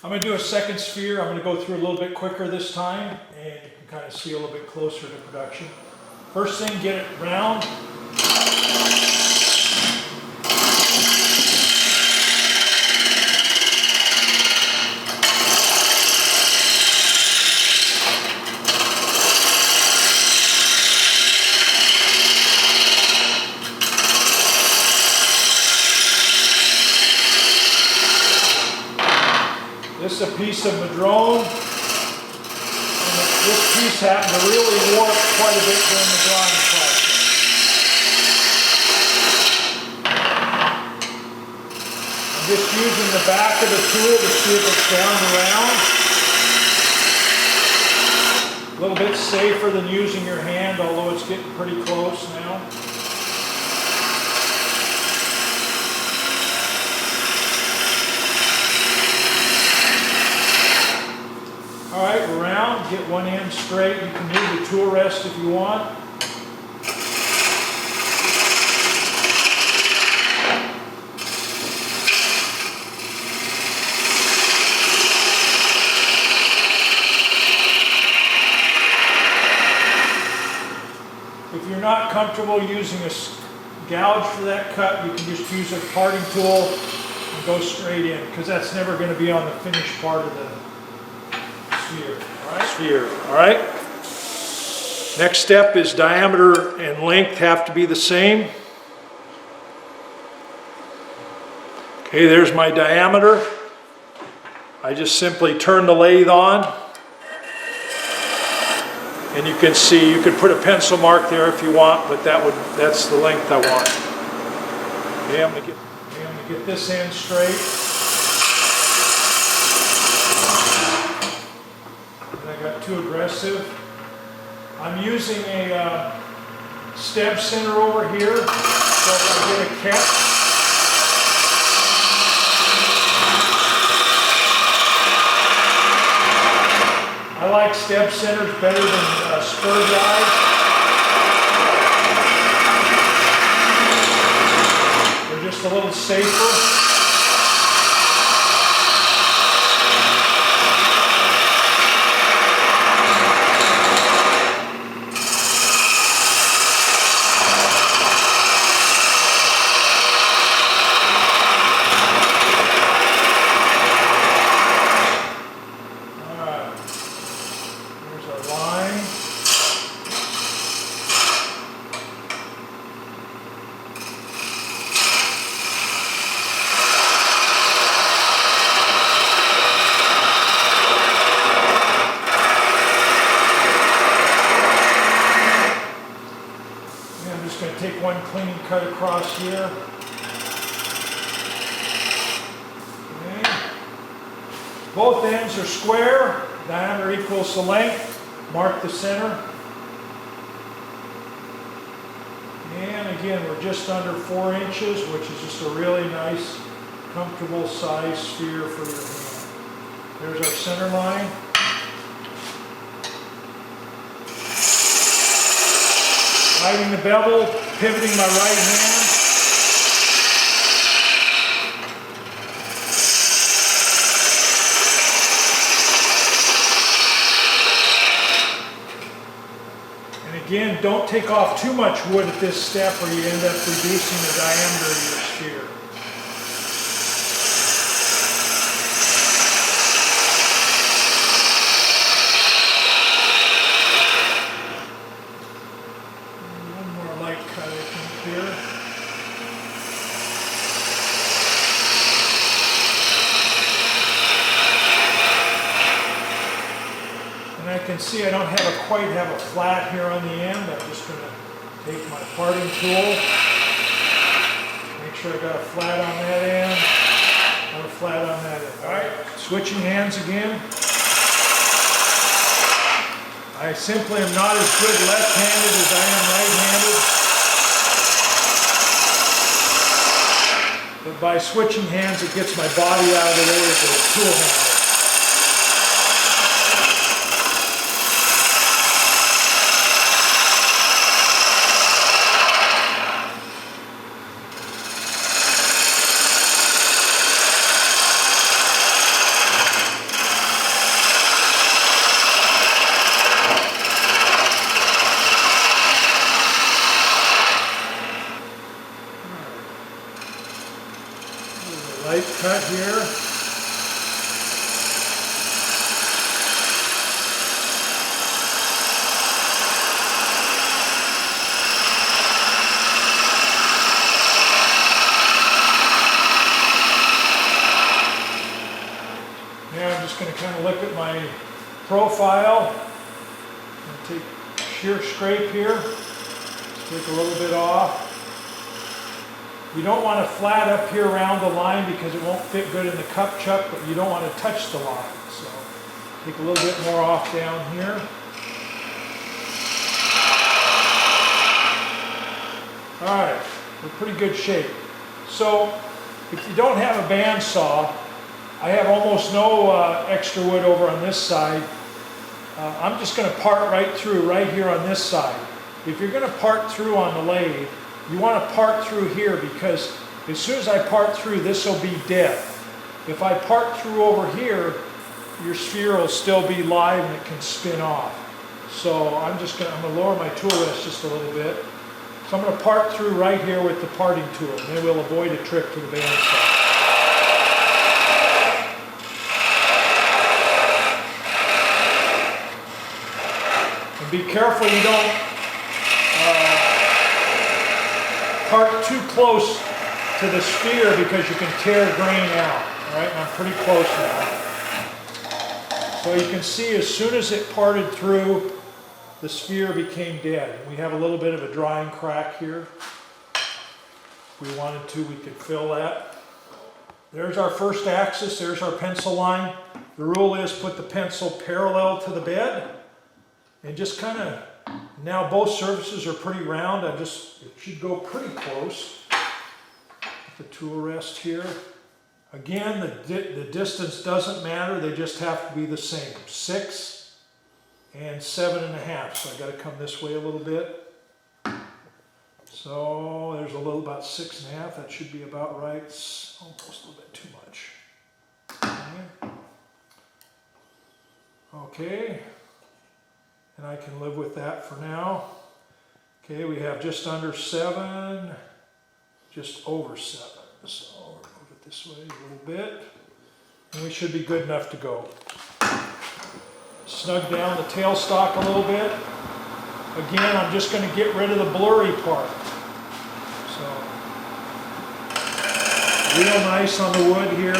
I'm going to do a second sphere. I'm going to go through a little bit quicker this time, and you can kind of see a little bit closer to production. First thing, get it round. This is a piece of madrone, and this piece happened to really warp quite a bit during the drawing process. I'm just using the back of the tool to see if it's down around. A little bit safer than using your hand, although it's getting pretty close now. Alright, we're round. Get one end straight. You can move the tool rest if you want. If you're not comfortable using a gouge for that cut, you can just use a parting tool and go straight in, because that's never going to be on the finished part of the sphere. All right. Next step is diameter and length have to be the same. Okay, there's my diameter. I just simply turn the lathe on, and you can see, you could put a pencil mark there if you want, but that's the length I want. Okay, I'm gonna get this end straight. Too aggressive. I'm using a stem center over here, so if I get a catch, I like stem centers better than spur guides. They're just a little safer. Take one clean cut across here. Okay. Both ends are square. Diameter equals the length. Mark the center. And again, we're just under 4 inches, which is just a really nice, comfortable size sphere for your hand. There's our center line. Lighting the bevel, pivoting my right hand. And again, don't take off too much wood at this step or you end up reducing the diameter of your sphere. I can see I don't quite have a flat here on the end. I'm just going to take my parting tool, make sure I got a flat on that end, and a flat on that end. Alright, switching hands again. I simply am not as good left-handed as I am right-handed, but by switching hands it gets my body out of the way of the tool handle. cut here. Now I'm just going to kind of look at my profile and take shear scrape here. Take a little bit off. You don't want to flat up here around the line because it won't fit good in the cup chuck, but you don't want to touch the line. So take a little bit more off down here. All right, we're in pretty good shape. So if you don't have a bandsaw, I have almost no extra wood over on this side. I'm just going to part right through right here on this side. If you're going to part through on the lathe, you want to part through here because as soon as I part through, this will be dead. If I part through over here, your sphere will still be live and it can spin off. So I'm going to lower my tool rest just a little bit. So I'm going to part through right here with the parting tool, and then we'll avoid a trip to the bandsaw. And be careful you don't part too close to the sphere because you can tear grain out. All right, and I'm pretty close now. So you can see as soon as it parted through, the sphere became dead. We have a little bit of a drying crack here. If we wanted to, we could fill that. There's our first axis, there's our pencil line. The rule is put the pencil parallel to the bed and just kind of, now both surfaces are pretty round. It should go pretty close. The tool rest here. Again, the distance doesn't matter, they just have to be the same. 6 and 7.5. So I got to come this way a little bit. So there's about 6.5. That should be about right. It's almost a little bit too much. Okay. And I can live with that for now. Okay, we have just under 7, just over 7. So we'll move it this way a little bit. And we should be good enough to go. Snug down the tailstock a little bit. Again, I'm just going to get rid of the blurry part. So, real nice on the wood here.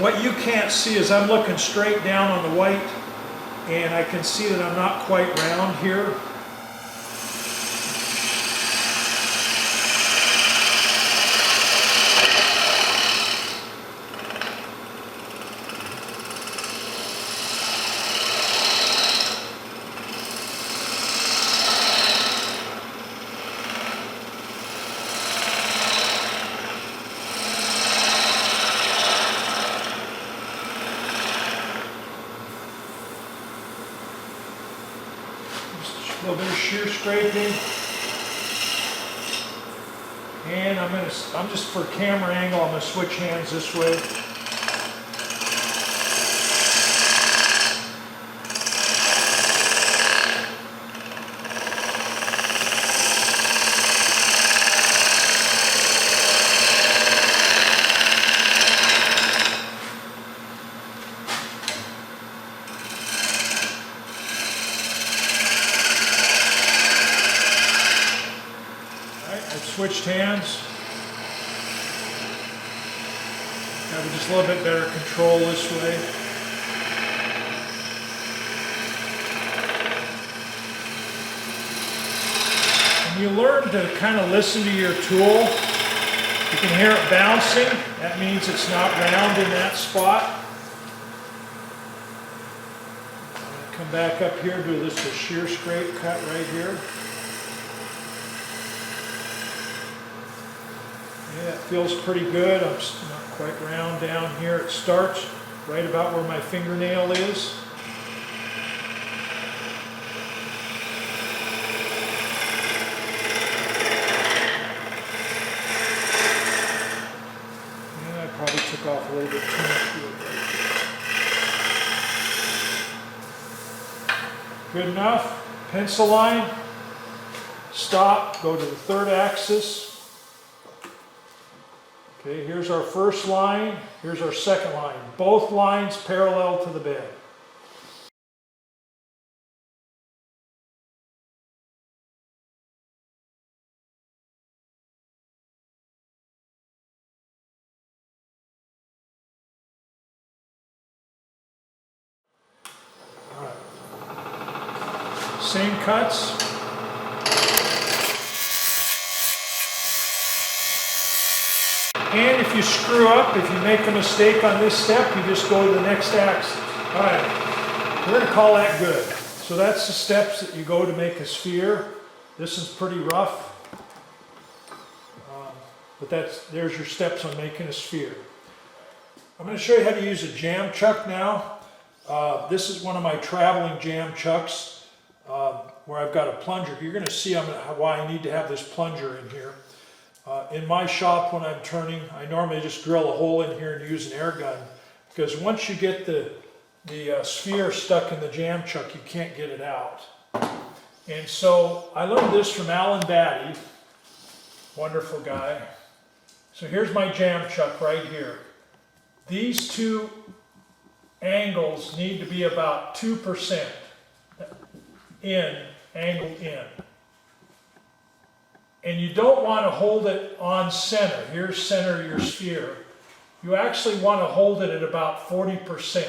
What you can't see is I'm looking straight down on the white, and I can see that I'm not quite round here. A little bit of shear scraping, and I'm just for camera angle, I'm going to switch hands this way. Switched hands. Have just a little bit better control this way. When you learn to kind of listen to your tool, you can hear it bouncing. That means it's not round in that spot. Come back up here, do this a shear scrape cut right here. Yeah, it feels pretty good. I'm not quite round down here. It starts right about where my fingernail is. mask off a little bit too much. Good enough. Pencil line. Stop. Go to the third axis. Okay, here's our first line. Here's our second line. Both lines parallel to the bed. All right. Same cuts. And if you screw up, if you make a mistake on this step, you just go to the next axis. All right, we're going to call that good. So that's the steps that you go to make a sphere. This is pretty rough, but there's your steps on making a sphere. I'm going to show you how to use a jam chuck now. This is one of my traveling jam chucks where I've got a plunger. You're going to see why I need to have this plunger in here. In my shop when I'm turning, I normally just drill a hole in here and use an air gun, because once you get the sphere stuck in the jam chuck, you can't get it out. And so I learned this from Alan Batty, wonderful guy. So here's my jam chuck right here. These two angles need to be about 2% angled in. And you don't want to hold it on center. Here's center of your sphere. You actually want to hold it at about 40%,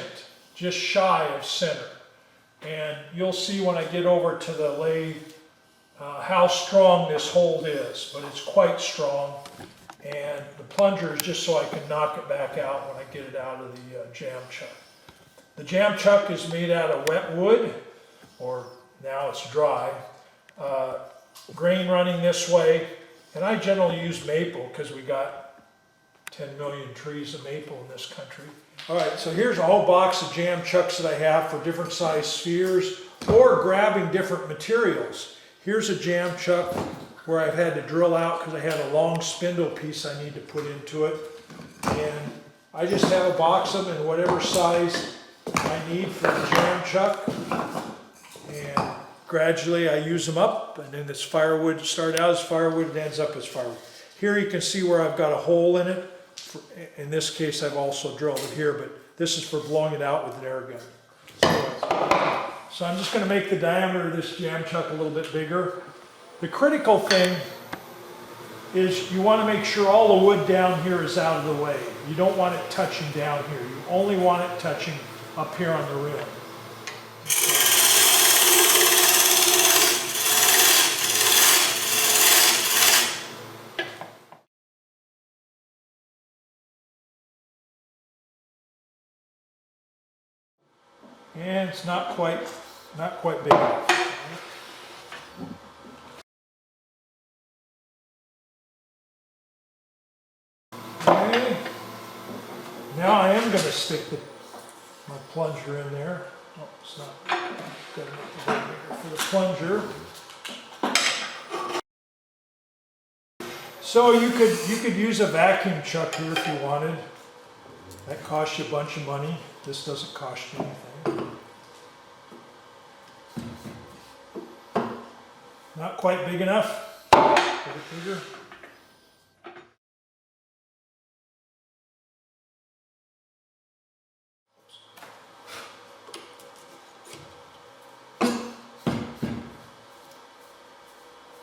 just shy of center. And you'll see when I get over to the lathe how strong this hold is, but it's quite strong. And the plunger is just so I can knock it back out when I get it out of the jam chuck. The jam chuck is made out of wet wood, or now it's dry. Grain running this way, and I generally use maple because we got 10 million trees of maple in this country. All right, so here's a whole box of jam chucks that I have for different size spheres or grabbing different materials. Here's a jam chuck where I've had to drill out because I had a long spindle piece I need to put into it, and I just have a box of them in whatever size I need for the jam chuck. And gradually I use them up, and then this firewood started out as firewood and ends up as firewood. Here you can see where I've got a hole in it. In this case I've also drilled it here, but this is for blowing it out with an air gun. So I'm just going to make the diameter of this jam chuck a little bit bigger. The critical thing is you want to make sure all the wood down here is out of the way. You don't want it touching down here. You only want it touching up here on the rim. And it's not quite big enough. Okay. Now I am going to stick my plunger in there. Oh, it's not. Got to make the hole bigger for the plunger. So you could use a vacuum chuck here if you wanted. That costs you a bunch of money. This doesn't cost you anything. Not quite big enough. A bit bigger.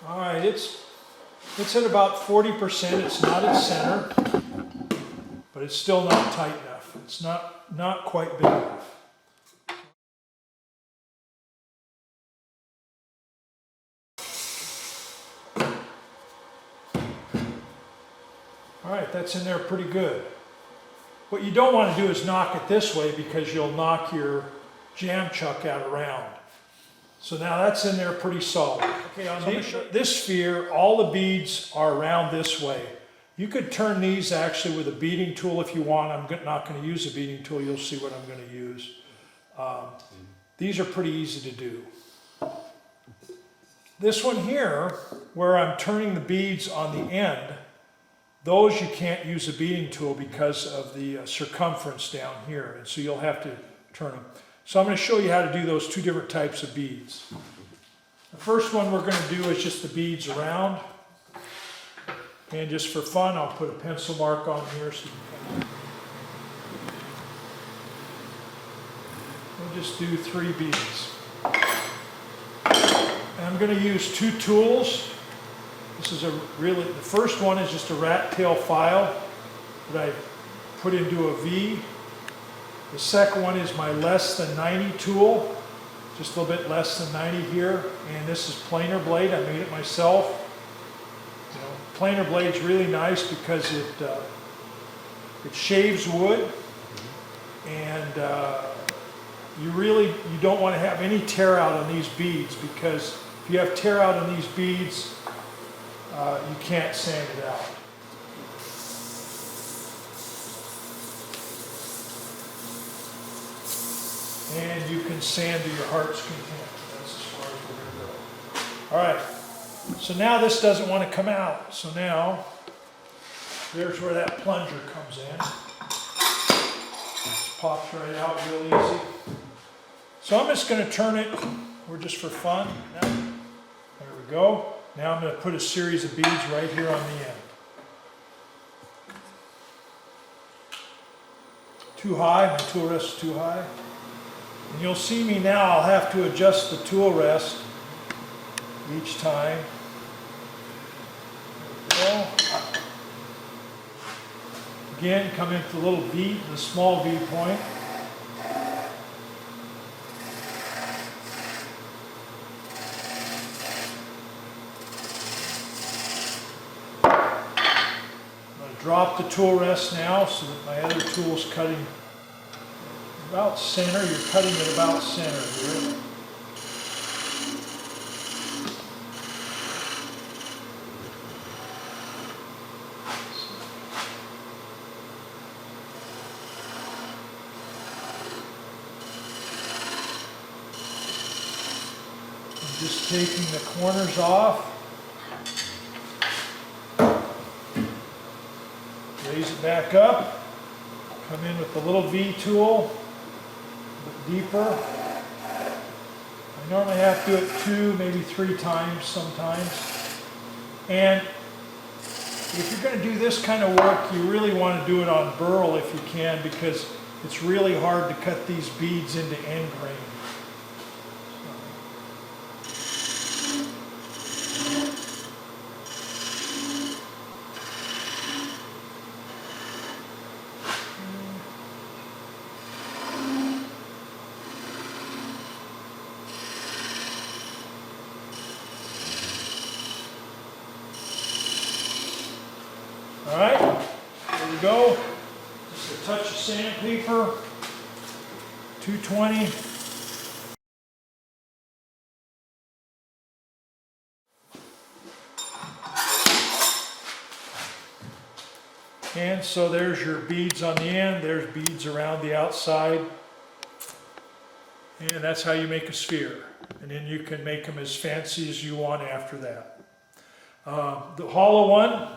All right, it's at about 40%. It's not at center, but it's still not tight enough. It's not quite big enough. All right, that's in there pretty good. What you don't want to do is knock it this way, because you'll knock your jam chuck out of round. So now that's in there pretty solid. Okay, on this sphere, all the beads are around this way. You could turn these actually with a beading tool if you want. I'm not going to use a beading tool. You'll see what I'm going to use. These are pretty easy to do. This one here, where I'm turning the beads on the end, Those you can't use a beading tool because of the circumference down here, and so you'll have to turn them. So I'm going to show you how to do those two different types of beads. The first one we're going to do is just the beads around. And just for fun, I'll put a pencil mark on here. So we'll just do 3 beads. And I'm going to use 2 tools. This is the first one is just a rat tail file that I put into a V. The second one is my less than 90 tool, just a little bit less than 90 here. And this is planer blade, I made it myself. You know, planer blade's really nice because it shaves wood, and you don't want to have any tear out on these beads, because if you have tear out on these beads, you can't sand it out. And you can sand to your heart's content. That's as far as we're going to go. All right. So now this doesn't want to come out. So now, there's where that plunger comes in. Just pops right out real easy. So I'm just going to turn it, or just for fun. Now, there we go. Now I'm going to put a series of beads right here on the end. Too high, my tool rest is too high. And you'll see me now, I'll have to adjust the tool rest each time. There we go. Again, come into the little V, the small V point. Drop the tool rest now so that my other tool's cutting about center. You're cutting it about center here. I'm just taking the corners off. Raise it back up, come in with the little V tool, a bit deeper. I normally have to do it 2, maybe 3 times sometimes. And if you're going to do this kind of work, you really want to do it on burl if you can, because it's really hard to cut these beads into end grain. All right, there we go. Just a touch of sandpaper, 220. And so there's your beads on the end, there's beads around the outside. And that's how you make a sphere. And then you can make them as fancy as you want after that. The hollow one,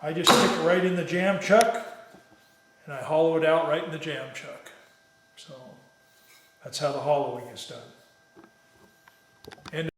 I just stick it right in the jam chuck, and I hollow it out right in the jam chuck. So that's how the hollowing is done. And